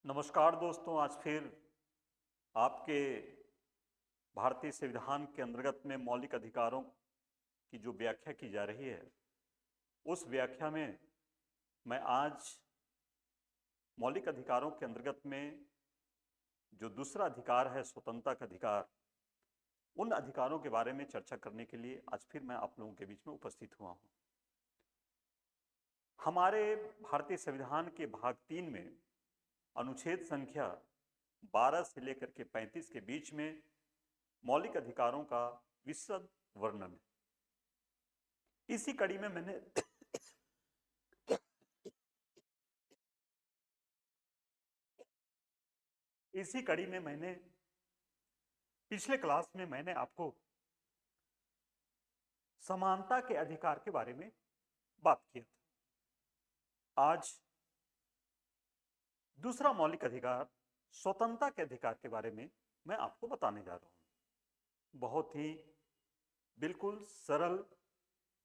नमस्कार दोस्तों, आज फिर आपके भारतीय संविधान के अंतर्गत में मौलिक अधिकारों की जो व्याख्या की जा रही है, उस व्याख्या में मैं आज मौलिक अधिकारों के अंतर्गत में जो दूसरा अधिकार है, स्वतंत्रता का अधिकार, उन अधिकारों के बारे में चर्चा करने के लिए आज फिर मैं आप लोगों के बीच में उपस्थित हुआ हूं। हमारे भारतीय संविधान के भाग 3 में अनुच्छेद संख्या 12 से लेकर के 35 के बीच में मौलिक अधिकारों का विशद वर्णन है। इसी कड़ी में मैंने इसी कड़ी में मैंने पिछले क्लास में मैंने आपको समानता के अधिकार के बारे में बात किया था। आज दूसरा मौलिक अधिकार स्वतंत्रता के अधिकार के बारे में मैं आपको बताने जा रहा हूं। बहुत ही बिल्कुल सरल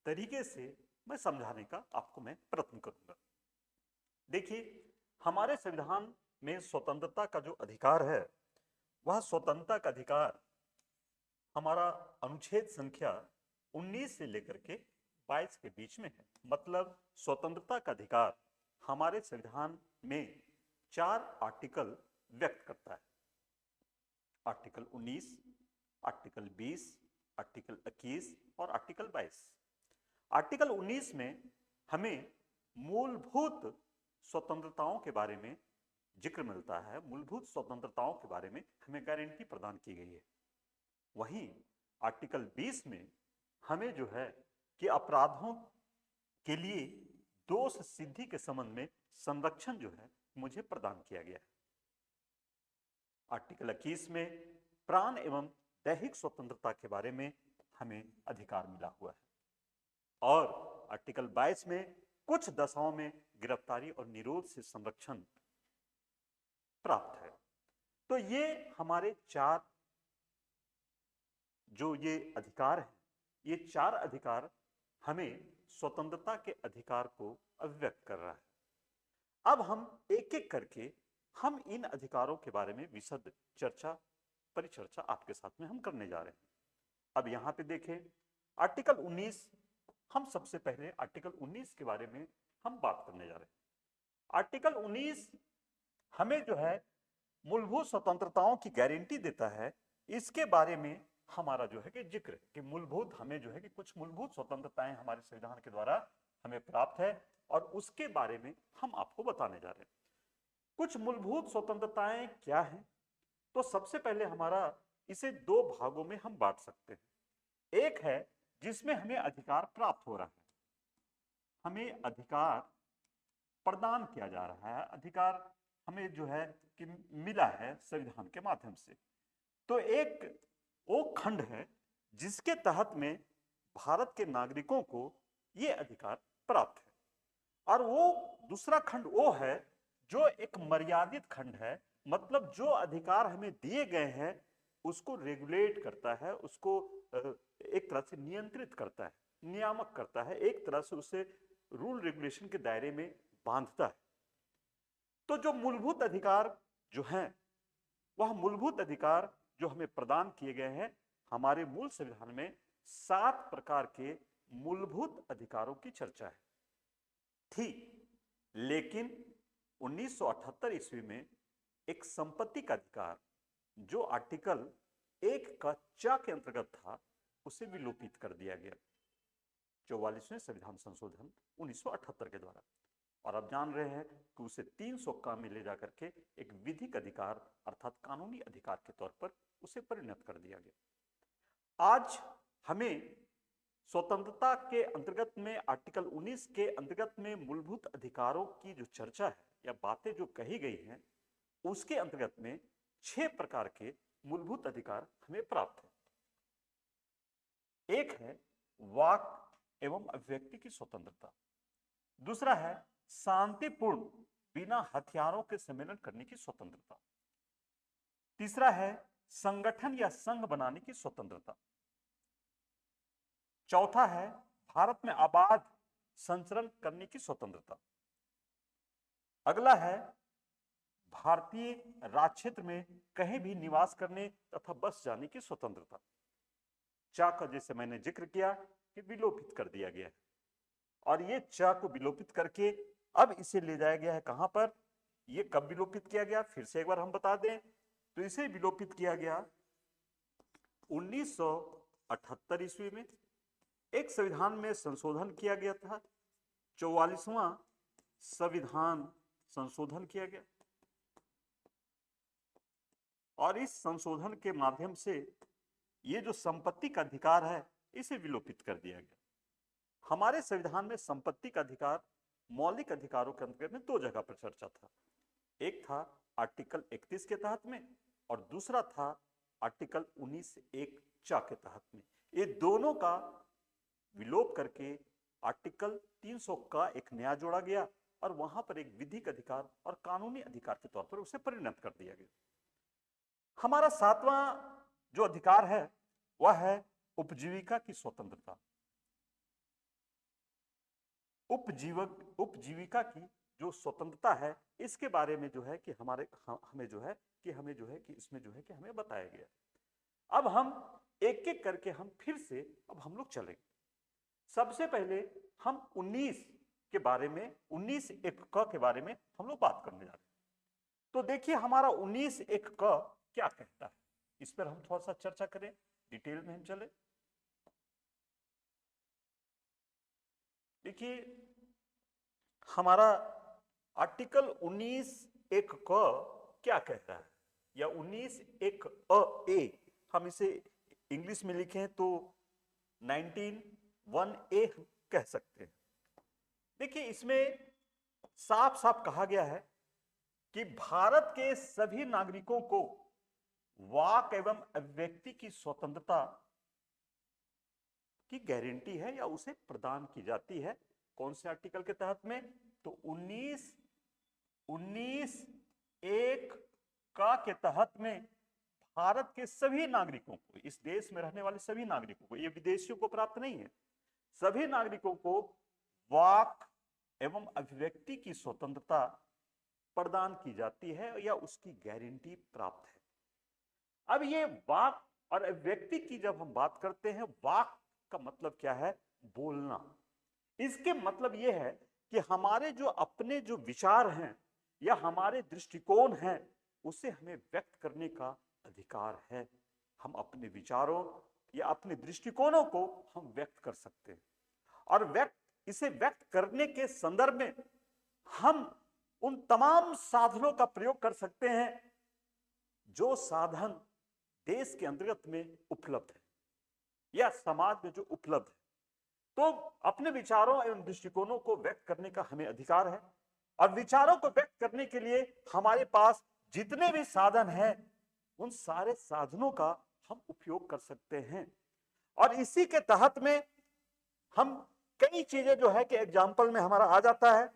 तरीके से मैं समझाने का आपको मैं प्रयत्न करूंगा। देखिए, हमारे संविधान में स्वतंत्रता का जो अधिकार है, वह स्वतंत्रता का अधिकार हमारा अनुच्छेद संख्या 19 से लेकर के 22 के बीच में है। मतलब स्वतंत्रता का अधिकार हमारे संविधान में 4 आर्टिकल व्यक्त करता है। आर्टिकल 19, आर्टिकल 20, आर्टिकल 21 और आर्टिकल 22। आर्टिकल 19 में हमें मूलभूत स्वतंत्रताओं के बारे में जिक्र मिलता है। मूलभूत स्वतंत्रताओं के बारे में हमें गारंटी प्रदान की गई है। वहीं आर्टिकल 20 में हमें जो है कि अपराधों के लिए दोष सिद्धि के संबंध में संरक्षण जो है मुझे प्रदान किया गया है। आर्टिकल 21 में प्राण एवं दैहिक स्वतंत्रता के बारे में हमें अधिकार मिला हुआ है। और आर्टिकल 22 में कुछ दशाओं में गिरफ्तारी और निरोध से संरक्षण प्राप्त है। तो ये हमारे 4 जो ये अधिकार हैं, ये 4 अधिकार हमें स्वतंत्रता के अधिकार को अभिव्यक्त कर रहा है। अब हम एक एक करके हम इन अधिकारों के बारे में विशद परिचर्चा आपके साथ में हम करने जा रहे हैं। अब यहां पे देखें, आर्टिकल 19, हम सबसे पहले आर्टिकल 19 के बारे में हम बात करने जा रहे हैं। आर्टिकल 19 हमें जो है मूलभूत स्वतंत्रताओं की गारंटी देता है। इसके बारे में हमारा जो है कि जिक्र कि मूलभूत हमें जो है कि कुछ मूलभूत स्वतंत्रताएं हमारे संविधान के द्वारा हमें प्राप्त है और उसके बारे में हम आपको बताने जा रहे हैं। कुछ मूलभूत स्वतंत्रताएं क्या हैं? तो सबसे पहले हमारा इसे 2 भागों में हम बांट सकते हैं। एक है जिसमें हमें अधिकार प्राप्त हो रहा है, हमें अधिकार प्रदान किया जा रहा है, अधिकार हमें जो है कि मिला है संविधान के माध्यम से। तो एक वो खंड है जिसके तहत में भारत के नागरिकों को ये अधिकार प्राप्त है। और वो दूसरा खंड वो है जो एक मर्यादित खंड है। मतलब जो अधिकार हमें दिए गए हैं उसको रेगुलेट करता है, उसको एक तरह से नियंत्रित करता है, नियामक करता है, एक तरह से उसे रूल रेगुलेशन के दायरे में बांधता है। तो जो मूलभूत अधिकार जो हैं, वह मूलभूत अधिकार जो हमें प्रदान किए गए हैं, हमारे मूल संविधान में 7 प्रकार के मूलभूत अधिकारों की चर्चा है थी। लेकिन 1978 ईस्वी में एक संपत्ति का अधिकार जो आर्टिकल 1 का च के अंतर्गत था, उसे विलोपित कर दिया गया 44वें संविधान संशोधन 1978 के द्वारा। और आप जान रहे हैं कि उसे 300 का में ले जाकर के एक विधिक अधिकार अर्थात कानूनी अधिकार के तौर पर उसे परिणत कर दिया गया। आज हमें स्वतंत्रता के अंतर्गत में आर्टिकल 19 के अंतर्गत में मूलभूत अधिकारों की जो चर्चा है या बातें जो कही गई हैं, उसके अंतर्गत में 6 प्रकार के मूलभूत अधिकार हमें प्राप्त है। एक है वाक एवं अभिव्यक्ति की स्वतंत्रता, दूसरा है शांतिपूर्ण बिना हथियारों के सम्मेलन करने की स्वतंत्रता, तीसरा है संगठन या संघ बनाने की स्वतंत्रता, चौथा है भारत में आबाद संचरण करने की स्वतंत्रता, अगला है भारतीय राज क्षेत्र में कहीं भी निवास करने तथा बस जाने की स्वतंत्रता। चा का जैसे मैंने जिक्र किया कि विलोपित कर दिया गया है, और ये चा को विलोपित करके अब इसे ले जाया गया है कहां पर? ये कब विलोपित किया गया, फिर से एक बार हम बता दें तो इसे विलोपित किया गया 1978 ईस्वी में। एक संविधान में संशोधन किया गया था, 44वां संविधान संशोधन किया गया, और इस संशोधन के माध्यम से ये जो संपत्ति का अधिकार है इसे विलोपित कर दिया गया। हमारे संविधान में संपत्ति का अधिकार मौलिक अधिकारों के अंतर्गत में दो जगह पर चर्चा था। एक था आर्टिकल 31 के तहत में, और दूसरा था आर्टिकल 19(1) चा के तहत में। ये दोनों का विलोप करके आर्टिकल 300 का एक नया जोड़ा गया, और वहां पर एक विधिक अधिकार और कानूनी अधिकार के तौर पर उसे परिणत कर दिया गया। हमारा 7वां जो अधिकार है वह है उपजीविका की स्वतंत्रता। उपजीविका की जो स्वतंत्रता है इसके बारे में जो है कि हमें जो है कि इसमें जो है कि हमें बताया गया। अब हम एक एक करके हम फिर से अब हम लोग चलेंगे। सबसे पहले हम 19 के बारे में, 19(1) क के बारे में हम लोग बात करने जा रहे हैं। तो देखिए हमारा 19(1) क क्या कहता है, इस पर हम थोड़ा सा चर्चा करें, डिटेल में हम चले। देखिए हमारा आर्टिकल 19(1) क क्या कहता है, या 19(1) A, हम इसे इंग्लिश में लिखें तो 19(1) A कह सकते हैं। देखिए इसमें साफ साफ कहा गया है कि भारत के सभी नागरिकों को वाक एवं अभिव्यक्ति की स्वतंत्रता की गारंटी है या उसे प्रदान की जाती है। कौन से आर्टिकल के तहत में? तो 19(1) का के तहत में भारत के सभी नागरिकों को, इस देश में रहने वाले सभी नागरिकों को, ये विदेशियों को प्राप्त नहीं है, सभी नागरिकों को वाक एवं अभिव्यक्ति की स्वतंत्रता प्रदान की जाती है या उसकी गारंटी प्राप्त है। अब ये वाक और अभिव्यक्ति की जब हम बात करते हैं, वाक का मतलब क्या है? बोलना। इसके मतलब यह है कि हमारे जो अपने जो विचार हैं या हमारे दृष्टिकोण हैं उसे हमें व्यक्त करने का अधिकार है। हम अपने विचारों या अपने दृष्टिकोणों को हम व्यक्त कर सकते हैं, और इसे व्यक्त करने के संदर्भ में हम उन तमाम साधनों का प्रयोग कर सकते हैं जो साधन देश के अंतर्गत में उपलब्ध है या समाज में जो उपलब्ध है। तो अपने विचारों एवं दृष्टिकोणों को व्यक्त करने का हमें अधिकार है, और विचारों को व्यक्त करने के लिए हमारे पास जितने भी साधन हैं उन सारे साधनों का हम उपयोग कर सकते हैं। और इसी के तहत में हम कई चीजें जो है कि एग्जाम्पल में हमारा आ जाता है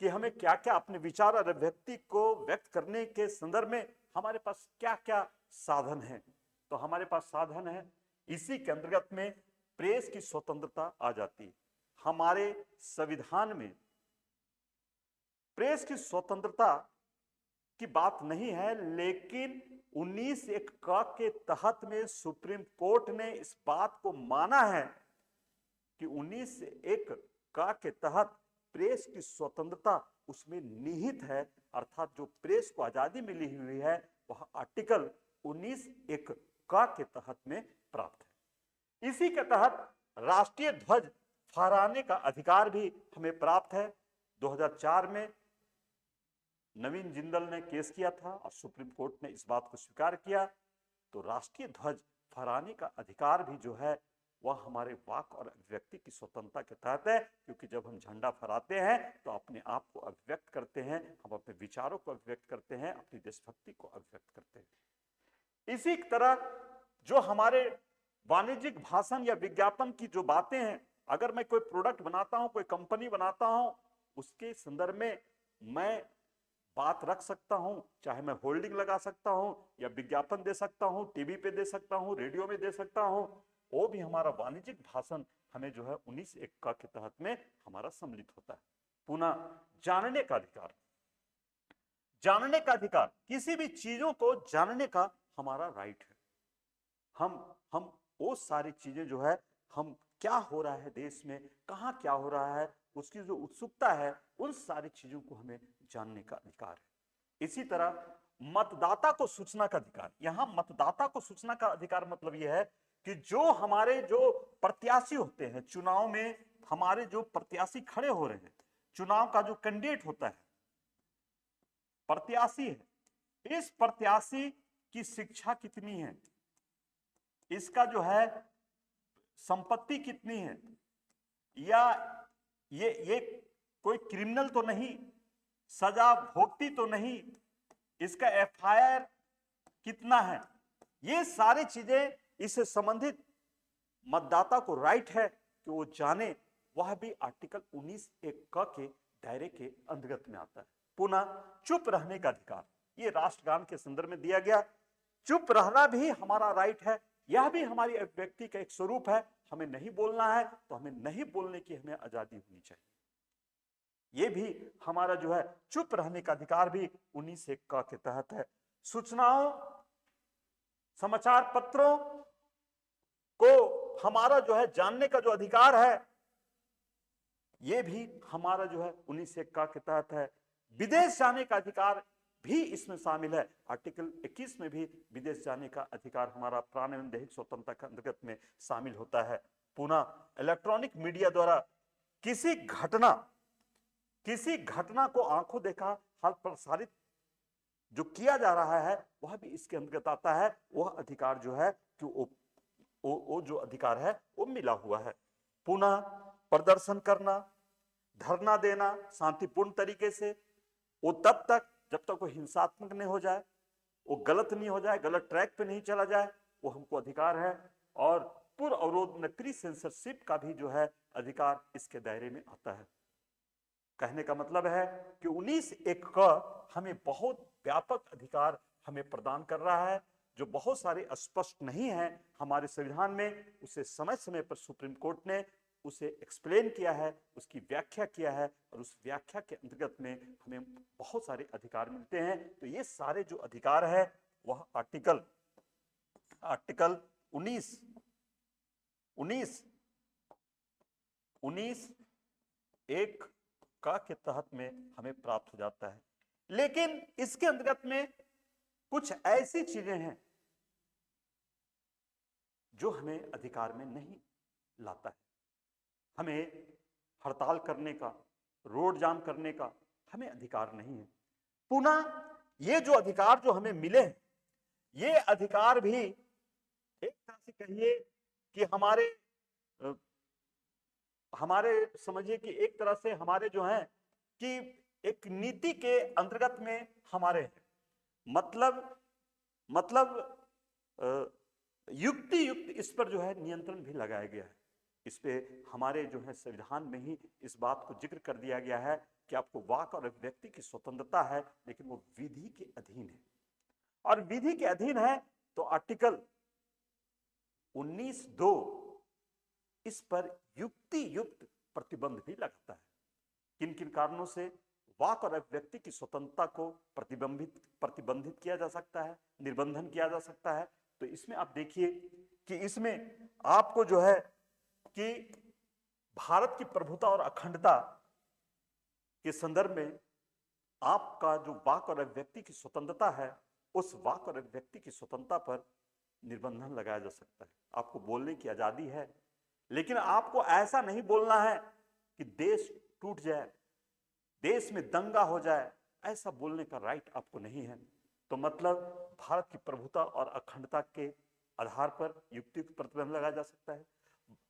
कि हमें क्या क्या अपने विचार और अभिव्यक्ति को व्यक्त करने के संदर्भ में हमारे पास क्या क्या साधन हैं। तो हमारे पास साधन है, इसी के अंतर्गत में प्रेस की स्वतंत्रता आ जाती है। हमारे संविधान में प्रेस की स्वतंत्रता की बात नहीं है, लेकिन 19(1) क के तहत में सुप्रीम कोर्ट ने इस बात को माना है कि 19(1) क के तहत प्रेस की स्वतंत्रता उसमें निहित है, अर्थात जो प्रेस को आजादी मिली हुई है वह आर्टिकल 19(1) क के तहत में प्राप्त है। इसी के तहत राष्ट्रीय ध्वज फहराने का अधिकार भी हमें प्राप्त है। 2004 में नवीन जिंदल ने केस किया था और सुप्रीम कोर्ट ने इस बात को स्वीकार किया। तो राष्ट्रीय ध्वज फहराने का अधिकार भी जो है वह हमारे वाक और अभिव्यक्ति की स्वतंत्रता के तहत है, क्योंकि जब हम झंडा फहराते हैं तो अपने आप को अभिव्यक्त करते हैं, हम अपने विचारों को अभिव्यक्त करते हैं, अपनी देशभक्ति को अभिव्यक्त करते हैं। इसी तरह जो हमारे वाणिज्यिक भाषण या विज्ञापन की जो बातें हैं, अगर मैं कोई प्रोडक्ट बनाता हूं, कोई कंपनी बनाता हूं, उसके संदर्भ में मैं बात रख सकता हूं, चाहे मैं होल्डिंग लगा सकता हूं या विज्ञापन दे सकता हूं, टीवी पे दे सकता हूं, रेडियो में दे सकता हूं, वो भी हमारा वाणिज्यिक भाषण हमें जो है 19(1) क के तहत में हमारा सम्मिलित होता है। पुनः जानने का अधिकार, जानने का अधिकार, किसी भी चीजों को जानने का हमारा राइट है। हम वो सारी चीजें जो है, हम क्या हो रहा है देश में, कहां क्या हो रहा है, उसकी जो उत्सुकता है, उन सारी चीजों को हमें जानने का अधिकार है। इसी तरह मतदाता को सूचना का अधिकार, यहां मतदाता को सूचना का अधिकार मतलब यह है कि जो हमारे जो प्रत्याशी होते हैं चुनाव में, हमारे जो प्रत्याशी खड़े हो रहे हैं, चुनाव का जो कैंडिडेट होता है, प्रत्याशी है, इस प्रत्याशी की शिक्षा कितनी है, इसका जो है संपत्ति कितनी है, या ये कोई क्रिमिनल तो नहीं, सजा भोगती तो नहीं, इसका एफआईआर कितना है, ये सारी चीजें इससे संबंधित मतदाता को राइट है कि वो जाने। वह भी आर्टिकल 19(1) के दायरे के अंतर्गत में आता है। पुनः चुप रहने का अधिकार, ये राष्ट्रगान के संदर्भ में दिया गया। चुप रहना भी हमारा राइट है, यह भी हमारी अभिव्यक्ति का एक स्वरूप है। हमें नहीं बोलना है तो हमें नहीं बोलने की हमें आजादी होनी चाहिए। ये भी हमारा जो है चुप रहने का अधिकार भी 19(1) के तहत है। सूचनाओं, समाचार पत्रों को हमारा जो है जानने का जो अधिकार है, ये भी हमारा जो है 19(1) के तहत है। विदेश जाने का अधिकार भी इसमें शामिल है। आर्टिकल 21 में भी विदेश जाने का अधिकार हमारा प्राण एवं दैहिक स्वतंत्रता के अंतर्गत में शामिल होता है। पुनः इलेक्ट्रॉनिक मीडिया द्वारा किसी घटना को आंखों देखा हाल प्रसारित जो किया जा रहा है, वह भी इसके अंतर्गत आता है। वह अधिकार जो है कि वो जो अधिकार है वो मिला हुआ है। पुनः प्रदर्शन करना, धरना देना शांतिपूर्ण तरीके से, वो तब तक जब तक वो हिंसात्मक नहीं हो जाए, वो गलत नहीं हो जाए, गलत ट्रैक पे नहीं चला जाए, वो हमको अधिकार है। और पूर्व अवरोध प्री सेंसरशिप का भी जो है अधिकार इसके दायरे में आता है। कहने का मतलब है कि 19(1) का हमें बहुत व्यापक अधिकार हमें प्रदान कर रहा है, जो बहुत सारे स्पष्ट नहीं है हमारे संविधान में। उसे समय समय पर सुप्रीम कोर्ट ने उसे एक्सप्लेन किया है, उसकी व्याख्या किया है, और उस व्याख्या के अंतर्गत में हमें बहुत सारे अधिकार मिलते हैं। तो ये सारे जो अधिकार है वह आर्टिकल 19(1) का के तहत में हमें प्राप्त हो जाता है। लेकिन इसके अंतर्गत में कुछ ऐसी चीजें हैं जो हमें अधिकार में नहीं लाता है। हमें हड़ताल करने का, रोड जाम करने का हमें अधिकार नहीं है। पुनः ये जो अधिकार जो हमें मिले हैं, ये अधिकार भी एक तरह से कहिए कि हमारे समझिए कि एक तरह से हमारे जो हैं कि एक नीति के अंतर्गत में हमारे हैं। मतलब युक्ति युक्त इस पर जो है नियंत्रण भी लगाया गया है। इस पे हमारे जो है संविधान में ही इस बात को जिक्र कर दिया गया है कि आपको वाक और अभिव्यक्ति की स्वतंत्रता है, लेकिन वो विधि के अधीन है। और विधि के अधीन है तो आर्टिकल 19(2) इस पर युक्ति युक्त प्रतिबंध भी लगता है। किन किन कारणों से वाक और अभिव्यक्ति की स्वतंत्रता को प्रतिबंधित किया जा सकता है, निर्बंधन किया जा सकता है। तो इसमें आप देखिए कि इसमें आपको जो है कि भारत की प्रभुता और अखंडता के संदर्भ में आपका जो वाक और अभिव्यक्ति की स्वतंत्रता है, उस वाक और अभिव्यक्ति की स्वतंत्रता पर निर्बंधन लगाया जा सकता है। आपको बोलने की आजादी है, लेकिन आपको ऐसा नहीं बोलना है कि देश टूट जाए, देश में दंगा हो जाए, ऐसा बोलने का राइट आपको नहीं है। तो मतलब भारत की प्रभुता और अखंडता के आधार पर युक्ति प्रतिबंध लगाया जा सकता है।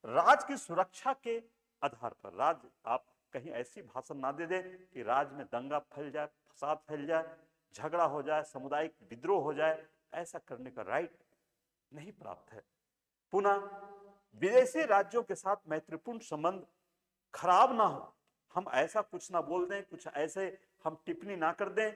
राज्य की सुरक्षा के आधार पर, राज्य आप कहीं ऐसी भाषण ना दे दें कि राज्य में दंगा फैल जाए, फसाद फैल जाए, झगड़ा हो जाए, सामुदायिक विद्रोह हो जाए, ऐसा करने का राइट नहीं प्राप्त है। पुनः विदेशी राज्यों के साथ मैत्रीपूर्ण संबंध खराब ना हो, हम ऐसा कुछ ना बोल दें, कुछ ऐसे हम टिप्पणी ना कर दें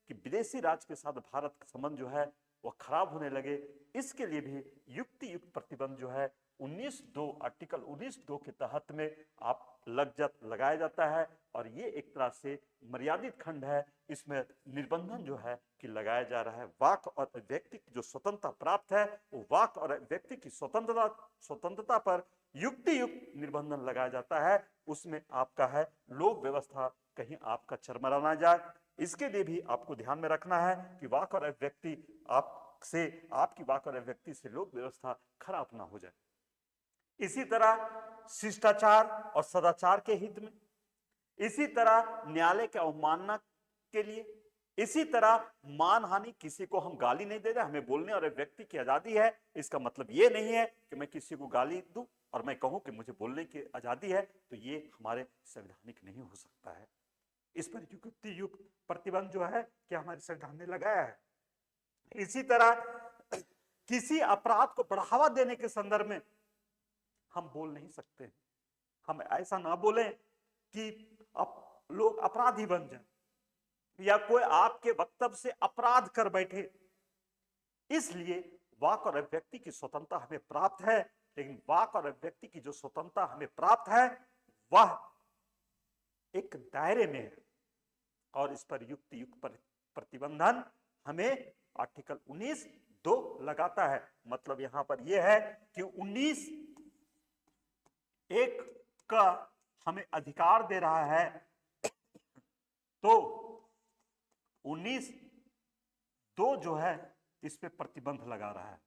कि विदेशी राज्य के साथ भारत का संबंध जो है वह खराब होने लगे। इसके लिए भी युक्ति युक्त प्रतिबंध जो है 19(2) आर्टिकल 19(2) के तहत में आप लगाया जाता है और ये एक तरह से मर्यादित खंड है। इसमें निर्बंधन जो है कि लगाया जा रहा है। वाक और अभिव्यक्ति की जो स्वतंत्रता प्राप्त है वो वाक और अभिव्यक्ति की स्वतंत्रता पर युक्ति युक्त निर्बंधन लगाया जाता है। उसमें आपका है लोक व्यवस्था कहीं आपका चरमरा ना जाए, इसके लिए भी आपको ध्यान में रखना है कि वाक और अभिव्यक्ति आपकी वाक और अभिव्यक्ति से लोक व्यवस्था खराब ना हो जाए। इसी तरह शिष्टाचार और सदाचार के हित में, इसी तरह न्यायालय के अवमानना के लिए, इसी तरह मानहानि, किसी को हम गाली नहीं दे रहे, हमें बोलने और अभिव्यक्ति की आजादी है। इसका मतलब ये नहीं है कि मैं किसी को गाली दूं और मैं कहूं कि मुझे बोलने की आजादी है, तो ये हमारे संवैधानिक नहीं हो सकता है। इस पर युक्ति युक्त प्रतिबंध जो है कि हमारे संविधान ने लगाया है। इसी तरह किसी अपराध को बढ़ावा देने के संदर्भ में हम बोल नहीं सकते। हम ऐसा ना बोलें कि लोग अपराधी बन जाए या कोई आपके वक्तव्य से अपराध कर बैठे। इसलिए वाक और अभिव्यक्ति की स्वतंत्रता हमें प्राप्त है, लेकिन वाक और अभिव्यक्ति की जो स्वतंत्रता हमें प्राप्त है वह एक दायरे में है और इस पर युक्ति युक्त प्रतिबंधन हमें आर्टिकल 19(2) लगाता है। मतलब यहां पर यह है कि 19(1) का हमें अधिकार दे रहा है, तो 19(2) जो है इस पे प्रतिबंध लगा रहा है।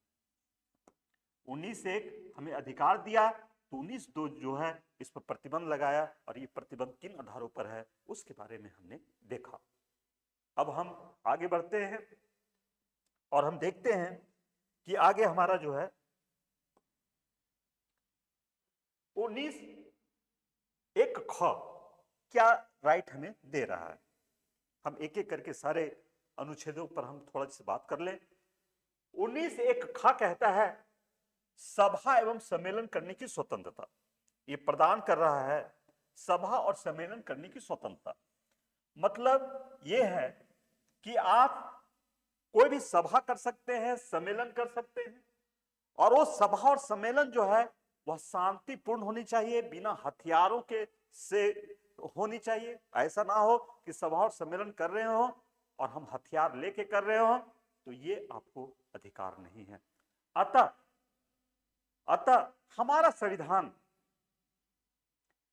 19(1) हमें अधिकार दिया तो 19(2) जो है इस पर प्रतिबंध लगाया, और ये प्रतिबंध किन आधारों पर है उसके बारे में हमने देखा। अब हम आगे बढ़ते हैं और हम देखते हैं कि आगे हमारा जो है 19(1) ख क्या राइट हमें दे रहा है। हम एक एक करके सारे अनुच्छेदों पर हम थोड़ा सी बात कर लें। 19(1) ख कहता है सभा एवं सम्मेलन करने की स्वतंत्रता। ये प्रदान कर रहा है सभा और सम्मेलन करने की स्वतंत्रता। मतलब यह है कि आप कोई भी सभा कर सकते हैं, सम्मेलन कर सकते हैं, और वो सभा और सम्मेलन जो है वह शांतिपूर्ण होनी चाहिए, बिना हथियारों के से होनी चाहिए। ऐसा ना हो कि सभा और सम्मेलन कर रहे हो और हम हथियार लेके कर रहे हो, तो ये आपको अधिकार नहीं है। अतः हमारा संविधान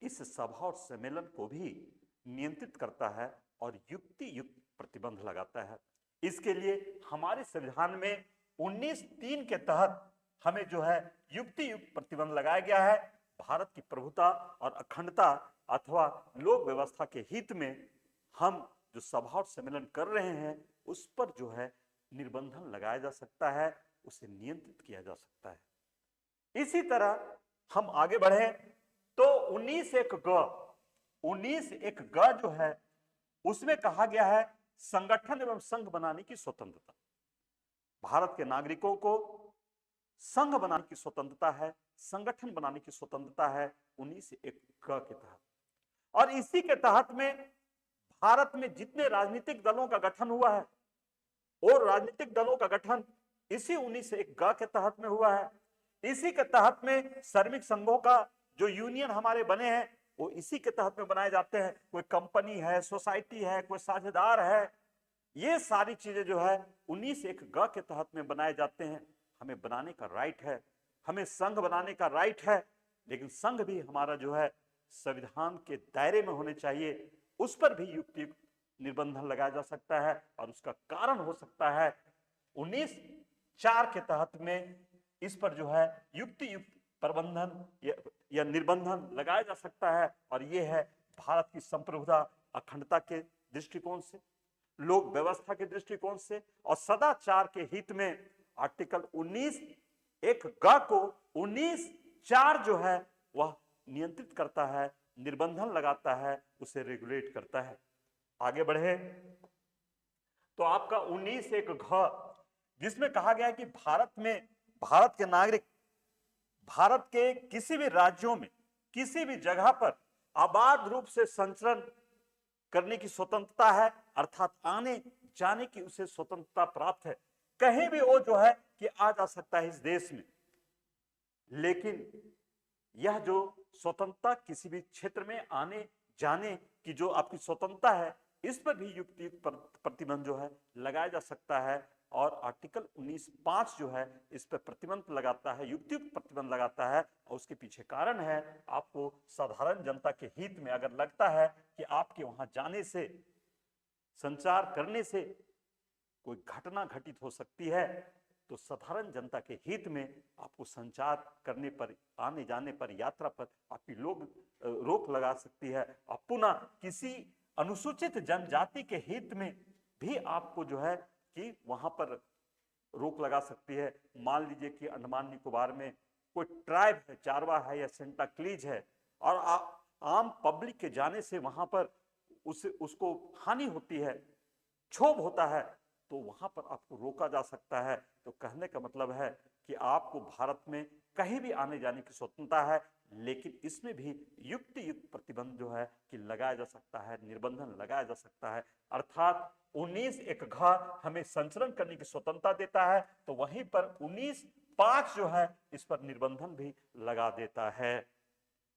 इस सभा और सम्मेलन को भी नियंत्रित करता है और युक्ति युक्त प्रतिबंध लगाता है। इसके लिए हमारे संविधान में 19(3) के तहत हमें जो है युक्ति युक्त प्रतिबंध लगाया गया है। भारत की प्रभुता और अखंडता अथवा लोक व्यवस्था के हित में हम जो सभा और सम्मेलन कर रहे हैं उस पर जो है निर्बंधन लगाया जा सकता है, उसे नियंत्रित किया जा सकता है। इसी तरह हम आगे बढ़े तो 19(1) ग जो है उसमें कहा गया है संगठन एवं संघ बनाने की स्वतंत्रता। भारत के नागरिकों को संघ बनाने की स्वतंत्रता है, संगठन बनाने की स्वतंत्रता है 19(1) ग के तहत। और इसी के तहत में भारत में जितने राजनीतिक दलों का गठन हुआ है और राजनीतिक दलों का गठन इसी 19(1) ग के तहत में हुआ है। इसी के तहत में श्रमिक संघों का जो यूनियन हमारे बने हैं वो इसी के तहत में बनाए जाते हैं। कोई कंपनी है, सोसाइटी है, कोई साझेदार है, ये सारी चीजें जो है 19(1) ग के तहत में बनाए जाते हैं। हमें बनाने का राइट है, हमें संघ बनाने का राइट है, लेकिन संघ भी हमारा जो है संविधान के दायरे में होने चाहिए। उस पर भी युक्ति निर्बंधन लगाया जा सकता है और उसका कारण हो सकता है 19(4) के तहत में इस पर जो है युक्ति युक्त प्रबंधन या निर्बंधन लगाया जा सकता है। और यह है भारत की संप्रभुता अखंडता के दृष्टिकोण से, लोक व्यवस्था के दृष्टिकोण से और सदाचार के हित में आर्टिकल 19(1) ग को 19(4) जो है वह नियंत्रित करता है, निर्बंधन लगाता है, उसे रेगुलेट करता है। आगे बढ़े तो आपका 19(1) घ जिसमें कहा गया है कि भारत के नागरिक भारत के किसी भी राज्यों में किसी भी जगह पर अबाध रूप से संचरण करने की स्वतंत्रता है, अर्थात आने जाने की उसे स्वतंत्रता प्राप्त है। कहीं भी वो जो है कि आ जा सकता है इस देश में, लेकिन यह जो स्वतंत्रता, किसी भी क्षेत्र में आने जाने की जो आपकी स्वतंत्रता है, इस पर भी युक्तियुक्त प्रतिबंध जो है लगाया जा सकता है। और आर्टिकल 19(5) जो है इस पर प्रतिबंध लगाता है, युक्तियुक्त प्रतिबंध लगाता है। और उसके पीछे कारण है, आपको साधारण जनता के हित में अगर लगता है कि आपके वहां जाने से, संचार करने से कोई घटना घटित हो सकती है, तो साधारण जनता के हित में आपको संचार करने पर, आने जाने पर, यात्रा पर आपकी लोग रोक लगा सकती है। और पुनः किसी अनुसूचित जनजाति के हित में भी आपको जो है कि वहां पर रोक लगा सकती है। मान लीजिए कि अंडमान निकोबार में कोई ट्राइब है, चारवा है या सेंटा क्लीज है, और आम पब्लिक के जाने से वहां पर उसको हानि होती है, क्षोभ होता है, तो वहां पर आपको रोका जा सकता है। तो कहने का मतलब है कि आपको भारत में कहीं भी आने जाने की स्वतंत्रता है, लेकिन इसमें भी युक्त प्रतिबंध जो है कि लगाया जा सकता है, निर्बंधन लगाया जा सकता है। अर्थात 19(1) हमें संचरण करने की स्वतंत्रता देता है, तो वहीं पर 19(5) जो है इस पर निर्बंधन भी लगा देता है।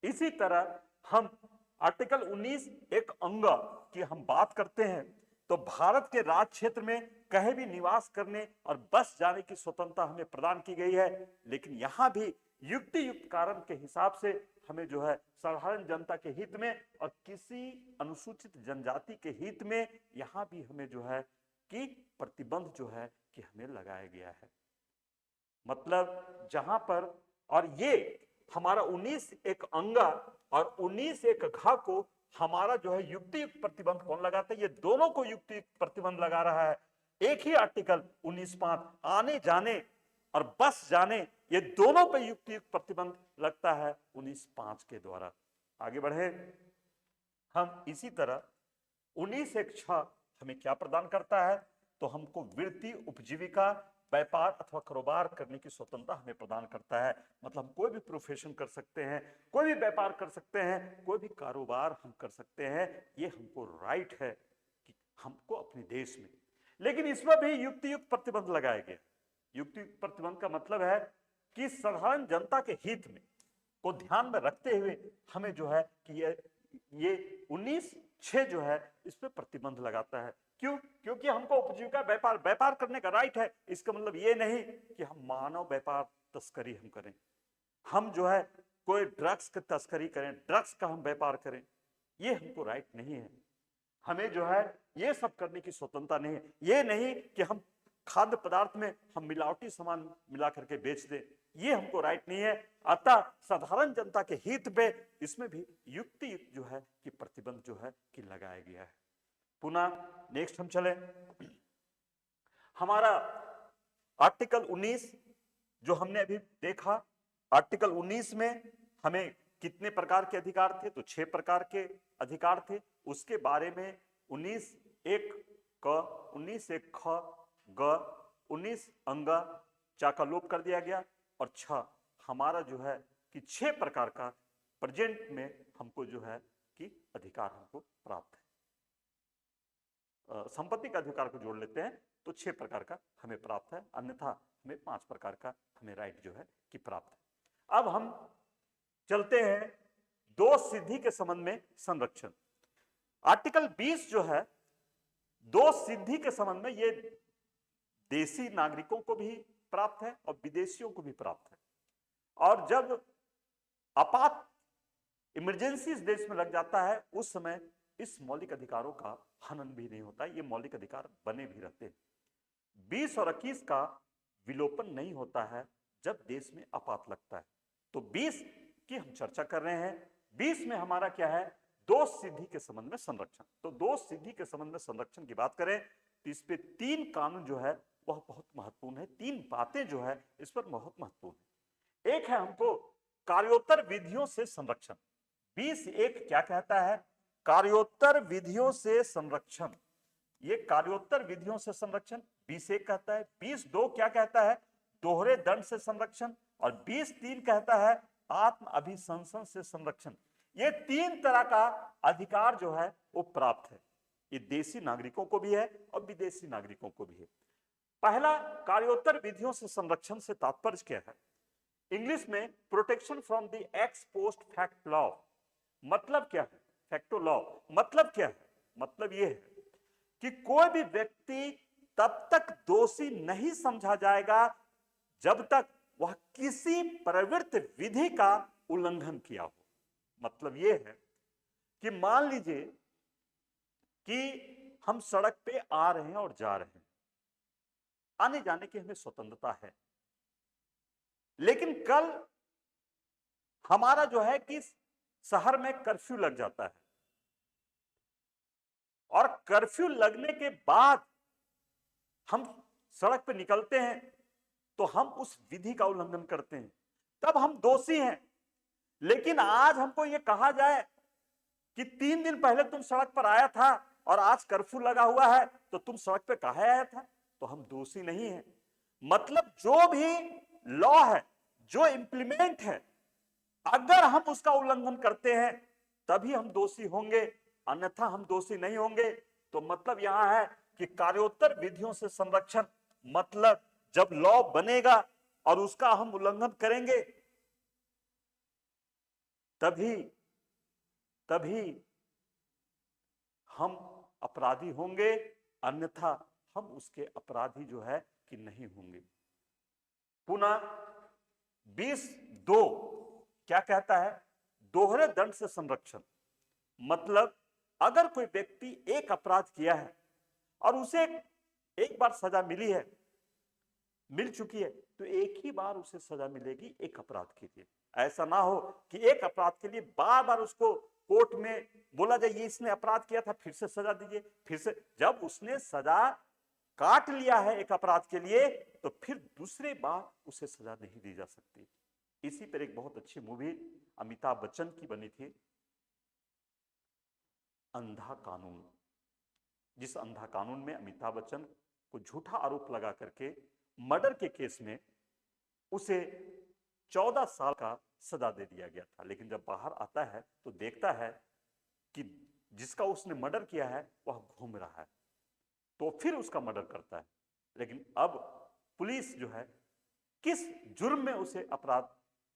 इसी तरह हम आर्टिकल 19(1) की हम बात करते हैं, तो भारत के राज्य क्षेत्र में कहीं भी निवास करने और बस जाने की स्वतंत्रता हमें प्रदान की गई है। लेकिन यहां भी युक्त कारण के हिसाब से हमें जो है साधारण जनता के हित में और किसी अनुसूचित जनजाति के हित में यहां भी हमें जो है कि प्रतिबंध जो है कि हमें लगाया गया है। मतलब जहां पर, और ये हमारा 19(1) और 19(1) को हमारा जो है युक्तियुक्त प्रतिबंध कौन लगाता है? ये दोनों को युक्तियुक्त प्रतिबंध लगा रहा है। एक ही आर्टिकल 19(5) आने जाने और बस जाने, ये दोनों पे युक्तियुक्त प्रतिबंध लगता है 19(5) के द्वारा। आगे बढ़े हम। इसी तरह 19(6) हमें क्या प्रदान करता है? तो हमको वृत्ति, उपजीविका, व्यापार अथवा कारोबार करने की स्वतंत्रता हमें प्रदान करता है। मतलब हम कोई भी प्रोफेशन कर सकते हैं, कोई भी व्यापार कर सकते हैं, कोई भी कारोबार हम कर सकते हैं। ये हमको राइट है कि हमको अपने देश में। लेकिन इसमें भी युक्तियुक्त प्रतिबंध लगाए गए। युक्तियुक्त प्रतिबंध का मतलब है कि साधारण जनता के हित में को ध्यान में रखते हुए हमें जो है कि ये 19(6) जो है इस पे प्रतिबंध लगाता है। क्यों? क्योंकि हमको उपजीविका, व्यापार करने का राइट है। इसका मतलब ये नहीं कि हम मानव व्यापार, तस्करी हम करें, हम जो है कोई ड्रग्स की तस्करी करें, ड्रग्स का हम व्यापार करें, ये हमको राइट नहीं है। हमें जो है ये सब करने की स्वतंत्रता नहीं है। ये नहीं कि हम खाद्य पदार्थ में हम मिलावटी सामान मिला करके बेच दें, ये हमको राइट नहीं है। अतः साधारण जनता के हित पे इसमें भी युक्तियुक्त जो है कि प्रतिबंध जो है कि लगाया गया है। पुनः नेक्स्ट हम चले, हमारा आर्टिकल 19 जो हमने अभी देखा, आर्टिकल 19 में हमें कितने प्रकार के अधिकार थे? तो 6 प्रकार के अधिकार थे। उसके बारे में 19(1) क, 19(1) ख, ग, 19(अंग) चा का लोप कर दिया गया, और 6 हमारा जो है कि 6 प्रकार का प्रेजेंट में हमको जो है कि अधिकार हमको प्राप्त है। संपत्ति का अधिकार को जोड़ लेते हैं तो 6 प्रकार का हमें प्राप्त है, अन्यथा हमें 5 प्रकार का हमें राइट जो है कि प्राप्त है। अब हम चलते हैं दो सिद्धि के संबंध में संरक्षण। आर्टिकल 20 जो है दो सिद्धि के संबंध में, ये देशी नागरिकों को भी प्राप्त है और विदेशियों को भी प्राप्त है। और जब आपात इमरजेंसी इस देश में लग जाता है, उस समय इस मौलिक अधिकारों का हनन भी नहीं होता, ये मौलिक अधिकार बने भी रहते हैं। 20 और 21 का विलोपन नहीं होता है जब देश में आपात लगता है। तो 20 की हम चर्चा कर रहे हैं। 20 में हमारा क्या है? दो सिद्धि के संबंध में संरक्षण। तो दो सिद्धि के संबंध में संरक्षण की बात करें तो इस पे 3 कानून जो है वह बहुत महत्वपूर्ण है, 3 बातें जो है इस पर बहुत महत्वपूर्ण है। एक है हमको कार्योत्तर विधियों से संरक्षण। 20(1) क्या कहता है? कार्योत्तर विधियों से संरक्षण। ये कार्योत्तर विधियों से संरक्षण 20(1) कहता है। 20(2) क्या कहता है? दोहरे दंड से संरक्षण। और 20(3) कहता है आत्म अभिशंसन से संरक्षण। ये 3 तरह का अधिकार जो है वो प्राप्त है। ये देशी नागरिकों को भी है और विदेशी नागरिकों को भी है। पहला, कार्योत्तर विधियों से संरक्षण से तात्पर्य क्या है? इंग्लिश में protection from the x post fact law. मतलब क्या है? फैक्टो लॉ मतलब क्या है? मतलब यह है कि कोई भी व्यक्ति तब तक दोषी नहीं समझा जाएगा जब तक वह किसी प्रवृत्त विधि का उल्लंघन किया हो। मतलब यह है कि मान लीजिए कि हम सड़क पे आ रहे हैं और जा रहे हैं, आने जाने की हमें स्वतंत्रता है, लेकिन कल हमारा जो है कि शहर में कर्फ्यू लग जाता है और कर्फ्यू लगने के बाद हम सड़क पर निकलते हैं तो हम उस विधि का उल्लंघन करते हैं, तब हम दोषी हैं। लेकिन आज हमको यह कहा जाए कि 3 दिन पहले तुम सड़क पर आया था और आज कर्फ्यू लगा हुआ है तो तुम सड़क पे काहे आया था, तो हम दोषी नहीं हैं। मतलब जो भी लॉ है, जो इंप्लीमेंट है, अगर हम उसका उल्लंघन करते हैं तभी हम दोषी होंगे, अन्यथा हम दोषी नहीं होंगे। तो मतलब यहां है कि कार्योत्तर विधियों से संरक्षण, मतलब जब लॉ बनेगा और उसका हम उल्लंघन करेंगे तभी तभी हम अपराधी होंगे, अन्यथा हम उसके अपराधी जो है कि नहीं होंगे। पुनः 20(2) क्या कहता है? दोहरे दंड से संरक्षण। मतलब अगर कोई व्यक्ति एक अपराध किया है और उसे एक बार सजा मिली है, मिल चुकी है, तो एक ही बार उसे सजा मिलेगी एक अपराध के लिए। ऐसा ना हो कि एक अपराध के लिए बार बार उसको कोर्ट में बोला जाए ये इसने अपराध किया था फिर से सजा दीजिए, फिर से। जब उसने सजा काट लिया है एक अपराध के लिए तो फिर दूसरे बार उसे सजा नहीं दी जा सकती। इसी पर एक बहुत अच्छी मूवी अमिताभ बच्चन की बनी थी, अंधा कानून, जिस अंधा कानून में अमिताभ बच्चन को झूठा आरोप लगा करके मर्डर के केस में उसे 14 साल का सजा दे दिया गया था। लेकिन जब बाहर आता है तो देखता है कि जिसका उसने मर्डर किया है वह घूम रहा है, तो फिर उसका मर्डर करता है। लेकिन अब पुलिस जो है किस जुर्म में उसे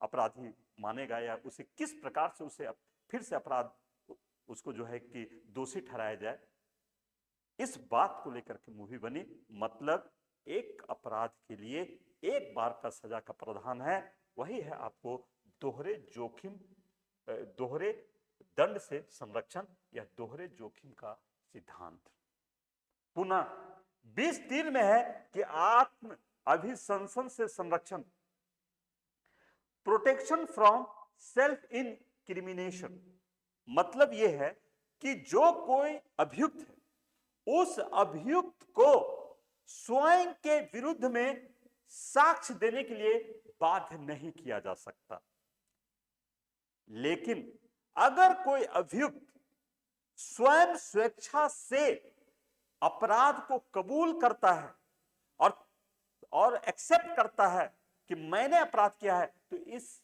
अपराधी मानेगा या उसे किस प्रकार से उसे फिर से अपराध उसको जो है कि दोषी ठहराया जाए, इस बात को लेकर के मूवी बनी। मतलब एक अपराध के लिए एक बार का सजा का प्रावधान है, वही है आपको दोहरे जोखिम, दोहरे दंड से संरक्षण या दोहरे जोखिम का सिद्धांत। पुनः 20(3) में है कि आत्म अभिशंसन से संरक्षण, प्रोटेक्शन फ्रॉम सेल्फ इनक्रिमिनेशन। मतलब यह है कि जो कोई अभियुक्त है उस अभियुक्त को स्वयं के विरुद्ध में साक्ष्य देने के लिए बाध्य नहीं किया जा सकता। लेकिन अगर कोई अभियुक्त स्वयं स्वेच्छा से अपराध को कबूल करता है और एक्सेप्ट करता है कि मैंने अपराध किया है, तो इस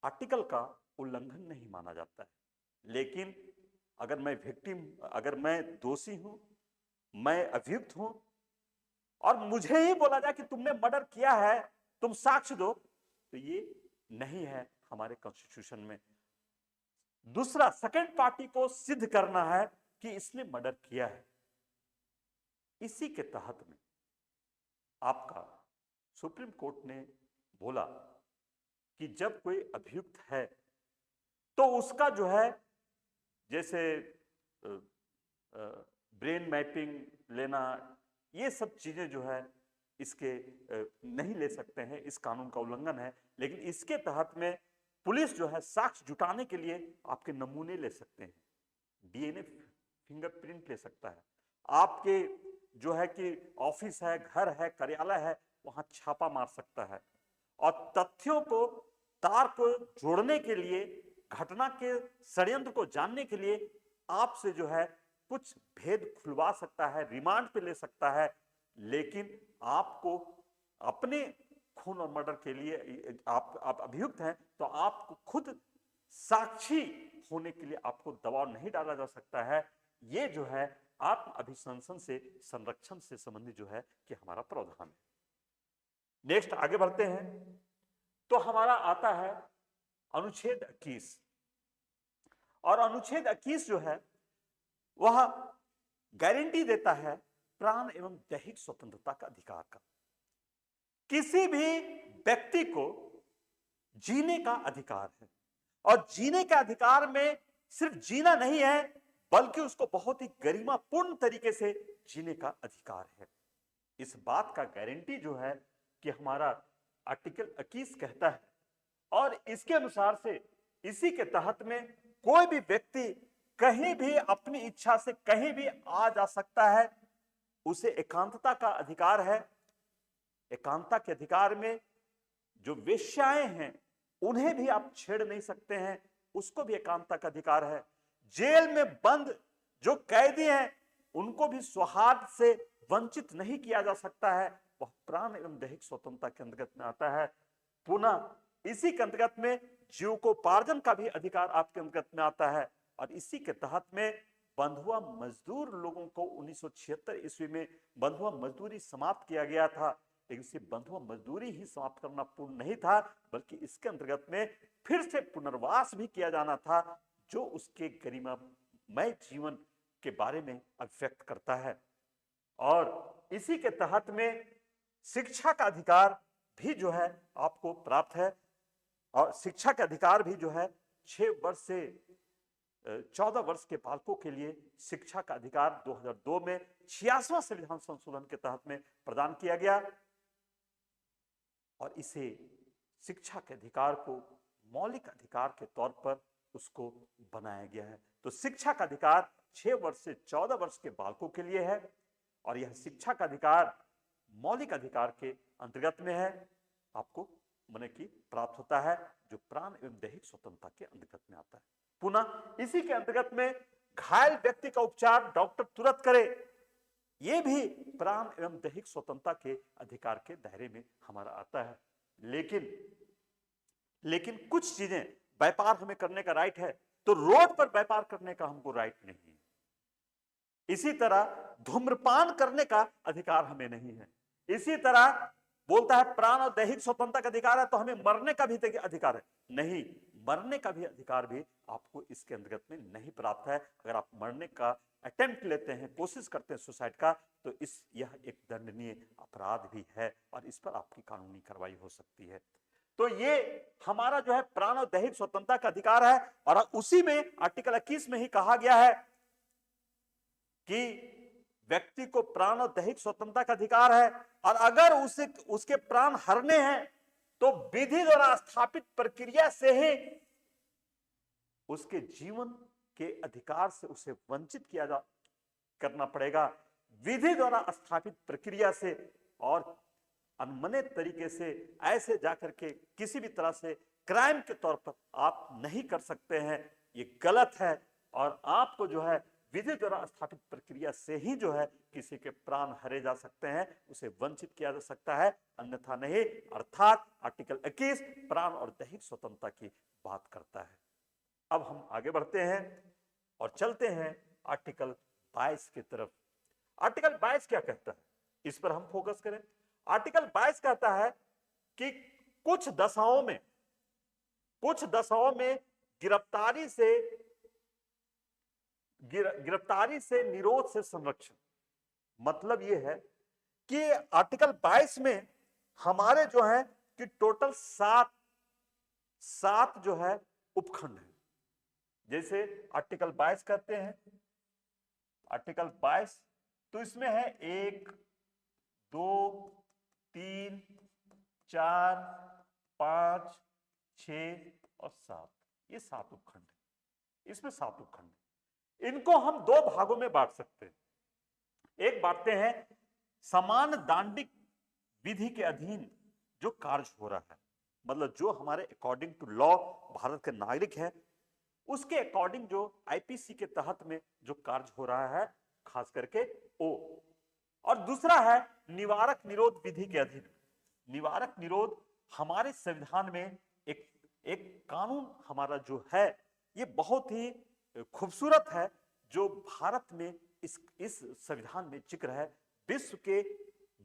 आर्टिकल का उल्लंघन नहीं माना जाता है। लेकिन अगर मैं विक्टिम, अगर मैं दोषी हूं, मैं अभियुक्त हूं और मुझे ही बोला जाए कि तुमने मर्डर किया है, तुम साक्ष्य दो, तो ये नहीं है हमारे कॉन्स्टिट्यूशन में। दूसरा, सेकंड पार्टी को सिद्ध करना है कि इसने मर्डर किया है। इसी के तहत में आपका सुप्रीम कोर्ट ने बोला कि जब कोई अभियुक्त है तो उसका जो है जैसे ब्रेन मैपिंग लेना, ये सब चीजें जो है इसके नहीं ले सकते हैं, इस कानून का उल्लंघन है। लेकिन इसके तहत में पुलिस जो है साक्ष्य जुटाने के लिए आपके नमूने ले सकते हैं, डीएनए फिंगरप्रिंट ले सकता है, आपके जो है कि ऑफिस है, घर है, कार्यालय है, वहां छापा मार सकता है और तथ्यों को, तार को जोड़ने के लिए, घटना के षड्यंत्र को जानने के लिए आपसे जो है कुछ भेद खुलवा सकता है, रिमांड पे ले सकता है। लेकिन आपको अपने खून और मर्डर के लिए आप अभियुक्त हैं तो आपको खुद साक्षी होने के लिए आपको दबाव नहीं डाला जा सकता है। ये जो है आत्म अभिशंसन से संरक्षण से संबंधित जो है कि हमारा प्रावधान है। नेक्स्ट आगे बढ़ते हैं तो हमारा आता है अनुच्छेद 21। और अनुच्छेद 21 जो है वह गारंटी देता है प्राण एवं दैहिक स्वतंत्रता का अधिकार का। किसी भी व्यक्ति को जीने का अधिकार है, और जीने के अधिकार में सिर्फ जीना नहीं है बल्कि उसको बहुत ही गरिमापूर्ण तरीके से जीने का अधिकार है। इस बात का गारंटी जो है कि हमारा आर्टिकल 21 कहता है, और इसके अनुसार से इसी के तहत में कोई भी व्यक्ति कहीं भी अपनी इच्छा से कहीं भी आ जा सकता है। उसे एकांतता का अधिकार है। एकांतता के अधिकार में जो वेश्याएं हैं उन्हें भी आप छेड़ नहीं सकते हैं, उसको भी एकांतता का अधिकार है। जेल में बंद जो कैदी हैं उनको भी सौहार्द से वंचित नहीं किया जा सकता है, वह प्राण एवं दैहिक स्वतंत्रता के अंतर्गत में आता है। पुनः इसी के अंतर्गत में जीविकोपार्जन का भी अधिकार आपके अंतर्गत में आता है। और इसी के तहत में बंधुआ मजदूर लोगों को 1976 ईस्वी में बंधुआ मजदूरी समाप्त किया गया था, लेकिन सिर्फ बंधुआ मजदूरी ही समाप्त करना पूर्ण नहीं था बल्कि इसके अंतर्गत में फिर से पुनर्वास भी किया जाना था, जो उसके गरिमामय जीवन के बारे में अभिव्यक्त करता है। और इसी के तहत में शिक्षा का अधिकार भी जो है आपको प्राप्त है। और शिक्षा का अधिकार भी जो है 6 वर्ष से 14 वर्ष के बालकों के लिए शिक्षा का अधिकार 2002 में 86वां संविधान संशोधन के तहत में प्रदान किया गया। और इसे शिक्षा के अधिकार को मौलिक अधिकार के तौर पर उसको बनाया गया है। तो शिक्षा का अधिकार 6 वर्ष से 14 वर्ष के बालकों के लिए है, और यह शिक्षा का अधिकार मौलिक अधिकार के अंतर्गत में है, आपको माने कि प्राप्त होता है, जो प्राण एवं दैहिक स्वतंत्रता के अंतर्गत में आता है। पुनः इसी के अंतर्गत में घायल व्यक्ति का उपचार डॉक्टर तुरंत करे, यह भी प्राण एवं दैहिक स्वतंत्रता के अधिकार के दायरे में हमारा आता है। लेकिन कुछ चीजें, व्यापार हमें करने का राइट है तो रोड पर व्यापार करने का हमको राइट नहीं है। इसी तरह धूम्रपान करने का अधिकार हमें नहीं है। इसी तरह बोलता है प्राण और दैहिक स्वतंत्रता का अधिकार है तो हमें मरने का भी अधिकार है, नहीं, मरने का भी अधिकार भी आपको इसके अंतर्गत में नहीं प्राप्त है। अगर आप मरने का अटेम्प्ट लेते हैं, कोशिश करते हैं सुसाइड का, तो यह एक दंडनीय अपराध भी है और इस पर आपकी कानूनी कार्रवाई हो सकती है। तो ये हमारा जो है प्राण और दैहिक स्वतंत्रता का अधिकार है, और उसी में आर्टिकल 21 में ही कहा गया है कि व्यक्ति को प्राण और दैहिक स्वतंत्रता का अधिकार है, और अगर उसके प्राण हरने हैं तो विधि द्वारा स्थापित प्रक्रिया से ही उसके जीवन के अधिकार से उसे वंचित करना पड़ेगा। विधि द्वारा स्थापित प्रक्रिया से और अनमने तरीके से ऐसे जाकर के किसी भी तरह से क्राइम के तौर पर आप नहीं कर सकते हैं, ये गलत है। और आपको जो है विधि द्वारा स्थापित प्रक्रिया से ही जो है किसी के प्राण हरे जा सकते हैं, उसे वंचित किया जा सकता है, अन्यथा नहीं। अर्थात आर्टिकल 21 प्राण और दैहिक स्वतंत्रता की बात करता है। अब हम आगे बढ़ते हैं और चलते हैं आर्टिकल 22 की तरफ। आर्टिकल 22 क्या कहता है, इस पर हम फोकस करें। आर्टिकल 22 कहता है कि कुछ दशाओं में गिरफ्तारी से निरोध से संरक्षण। मतलब यह है कि आर्टिकल 22 में हमारे जो है कि टोटल 7 जो है उपखंड है। जैसे आर्टिकल 22 कहते हैं, आर्टिकल 22 तो इसमें है 1 2 3 4 5 6 और 7, ये 7 उपखंड है। इसमें 7 उपखंड है। इनको हम 2 भागों में बांट सकते हैं। एक बांटते हैं समान दांडिक विधि के अधीन जो कार्य हो रहा है, मतलब जो हमारे अकॉर्डिंग टू लॉ भारत के नागरिक हैं, उसके अकॉर्डिंग जो आईपीसी के तहत में जो कार्य हो रहा है, खास करके ओ। और दूसरा है निवारक निरोध विधि के अधीन। निवारक निरोध हमारे संविधान में एक कानून हमारा जो है, ये बहुत ही खूबसूरत है, जो भारत में इस संविधान में जिक्र है। विश्व के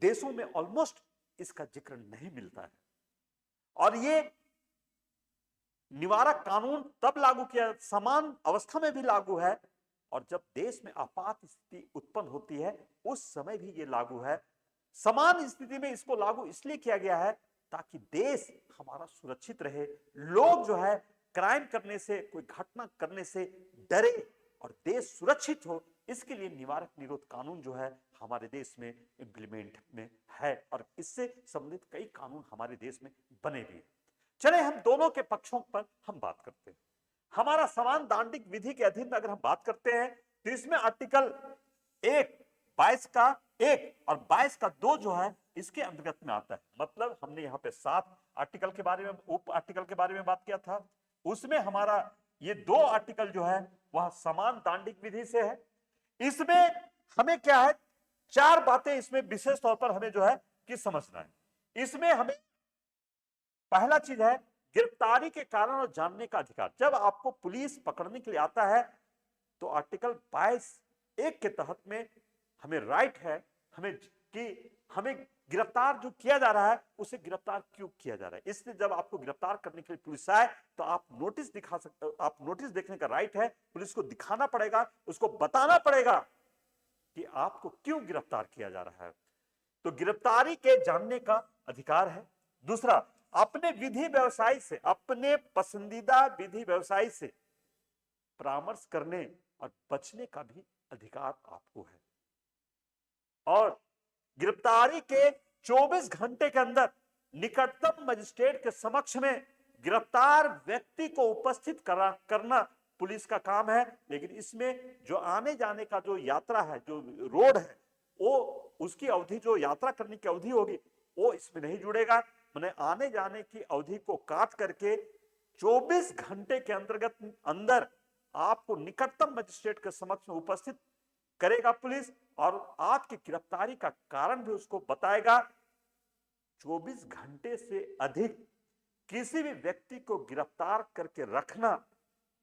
देशों में ऑलमोस्ट इसका जिक्र नहीं मिलता है। और ये निवारक कानून तब लागू किया, समान अवस्था में भी लागू है, और जब देश में आपात स्थिति उत्पन्न होती है उस समय भी ये लागू है। समान स्थिति में इसको लागू इसलिए किया गया है ताकि देश हमारा सुरक्षित रहे, लोग जो है क्राइम करने से, कोई घटना करने से डरे और देश सुरक्षित हो। इसके लिए निवारक निरोध कानून जो है हमारे देश में इंप्लीमेंट में है, और इससे संबंधित कई कानून हमारे देश में बने भी हैं। चले हम दोनों के पक्षों पर हम बात करते हैं। हमारा समान दांडिक विधि के अधीन में अगर हम बात करते हैं तो इसमें आर्टिकल 1, 22 का 1 और 22 का 2 जो है इसके अंतर्गत में आता है। मतलब हमने यहाँ पे 7 आर्टिकल के बारे में, उप आर्टिकल के बारे में बात किया था, उसमें हमारा ये 2 आर्टिकल जो है वह समान दांडिक विधि से है। इसमें हमें क्या है, 4 बातें इसमें विशेष तौर पर हमें जो है कि समझना है। इसमें हमें पहला चीज है गिरफ्तारी के कारण और जानने का अधिकार। जब आपको पुलिस पकड़ने के लिए आता है तो आर्टिकल 22(1) के तहत में हमें राइट है हमें गिरफ्तार जो किया जा रहा है उसे गिरफ्तार क्यों किया जा रहा है। इसलिए जब आपको गिरफ्तार करने के लिए पुलिस आए तो आप नोटिस दिखा सकते, आप नोटिस देखने का राइट है, पुलिस को दिखाना पड़ेगा, उसको बताना पड़ेगा कि आपको क्यों गिरफ्तार किया जा रहा है। तो गिरफ्तारी के जानने का अधिकार है। दूसरा, अपने विधि व्यवसाय से, अपने पसंदीदा विधि व्यवसाय से परामर्श करने और बचने का भी अधिकार आपको है। और गिरफ्तारी के 24 घंटे के अंदर निकटतम मजिस्ट्रेट के समक्ष में गिरफ्तार व्यक्ति को उपस्थित करना पुलिस का काम है। लेकिन इसमें जो आने जाने का जो यात्रा है, जो रोड है, वो उसकी अवधि, जो यात्रा करने की अवधि होगी वो इसमें नहीं जुड़ेगा। मैंने आने जाने की अवधि को काट करके 24 घंटे के अंदर आपको निकटतम मजिस्ट्रेट के समक्ष में उपस्थित करेगा पुलिस, और आपकी गिरफ्तारी का कारण भी उसको बताएगा। 24 घंटे से अधिक किसी भी व्यक्ति को गिरफ्तार करके रखना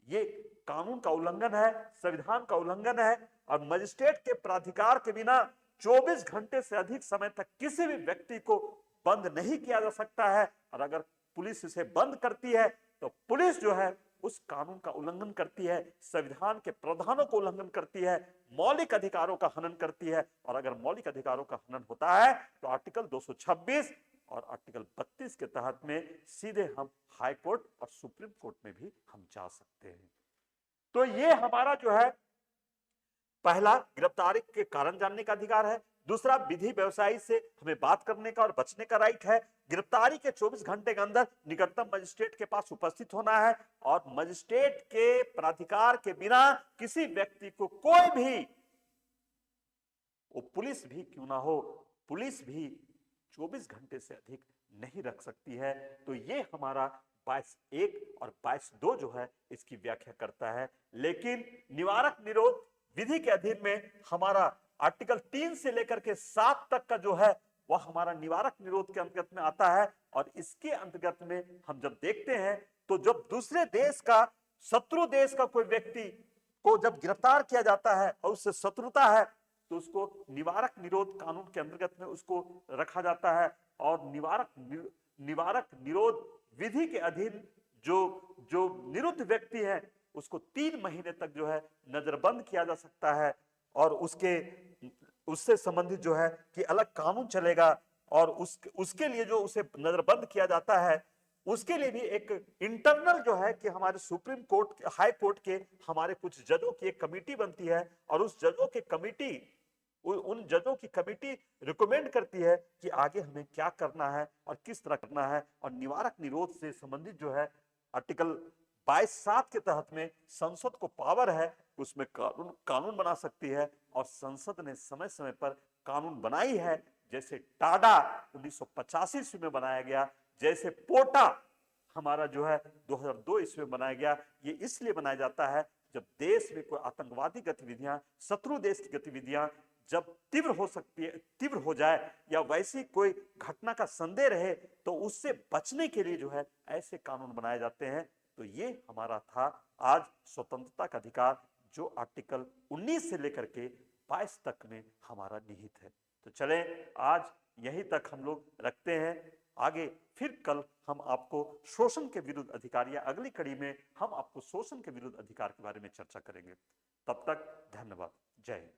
ये कानून का उल्लंघन है, संविधान का उल्लंघन है, और मजिस्ट्रेट के प्राधिकार के बिना 24 घंटे से अधिक समय तक किसी भी व्यक्ति को बंद नहीं किया जा सकता है। और अगर पुलिस इसे बंद करती है तो पुलिस जो है उस कानून का उल्लंघन करती है, संविधान के प्रावधानों को उल्लंघन करती है, मौलिक अधिकारों का हनन करती है। और अगर मौलिक अधिकारों का हनन होता है तो आर्टिकल 226 और आर्टिकल 32 के तहत में सीधे हम हाई कोर्ट और सुप्रीम कोर्ट में भी हम जा सकते हैं। तो ये हमारा जो है पहला गिरफ्तारी के कारण जानने का अधिकार है। दूसरा, विधि व्यवसायी से हमें बात करने का और बचने का राइट है। गिरफ्तारी के 24 घंटे के अंदर निकटतम मजिस्ट्रेट के पास उपस्थित होना है, और मजिस्ट्रेट के प्राधिकार के बिना किसी व्यक्ति को कोई भी, वो पुलिस भी क्यों ना हो, पुलिस भी 24 घंटे से अधिक नहीं रख सकती है। तो ये हमारा 22(1) और 22(2) जो है इसकी व्याख्या करता है। लेकिन निवारक निरोध विधि के अधीन में हमारा आर्टिकल 3 से लेकर के 7 तक का जो है वह हमारा निवारक निरोध के अंतर्गत में आता है। और इसके अंतर्गत में हम जब देखते हैं तो जब दूसरे देश का, शत्रु देश का कोई व्यक्ति को जब गिरफ्तार किया जाता है और उससे शत्रुता है तो उसको निवारक निरोध कानून के अंतर्गत में उसको रखा जाता है। और निवारक निरोध विधि के अधीन जो निरुद्ध व्यक्ति है उसको 3 महीने तक जो है नजरबंद किया जा सकता है, और उससे संबंधित जो है कि अलग कानून चलेगा। और उसके लिए जो उसे नजरबंद किया जाता है उसके लिए भी एक इंटरनल जो है कि हमारे सुप्रीम कोर्ट, हाई कोर्ट के हमारे कुछ जजों की एक कमेटी बनती है, और उस जजों की कमेटी, उन जजों की कमेटी रिकमेंड करती है कि आगे हमें क्या करना है और किस तरह करना है। और निवारक निरोध से संबंधित जो है आर्टिकल 22(7) के तहत में संसद को पावर है, उसमें कानून बना सकती है। और संसद ने समय समय पर कानून बनाई है, जैसे टाडा 1985 ईस्वी में बनाया गया, जैसे पोटा हमारा जो है 2002 ईस्वी में बनाया गया। ये इसलिए बनाया जाता है जब देश में कोई आतंकवादी गतिविधियां, शत्रु देश की गतिविधियां जब तीव्र हो जाए, या वैसी कोई घटना का संदेह रहे, तो उससे बचने के लिए जो है ऐसे कानून बनाए जाते हैं। तो ये हमारा था आज स्वतंत्रता का अधिकार, जो आर्टिकल 19 से लेकर के 22 तक में हमारा निहित है। तो चले आज यहीं तक हम लोग रखते हैं। आगे फिर कल हम आपको शोषण के विरुद्ध अधिकार, या अगली कड़ी में हम आपको शोषण के विरुद्ध अधिकार के बारे में चर्चा करेंगे। तब तक धन्यवाद। जय हिंद।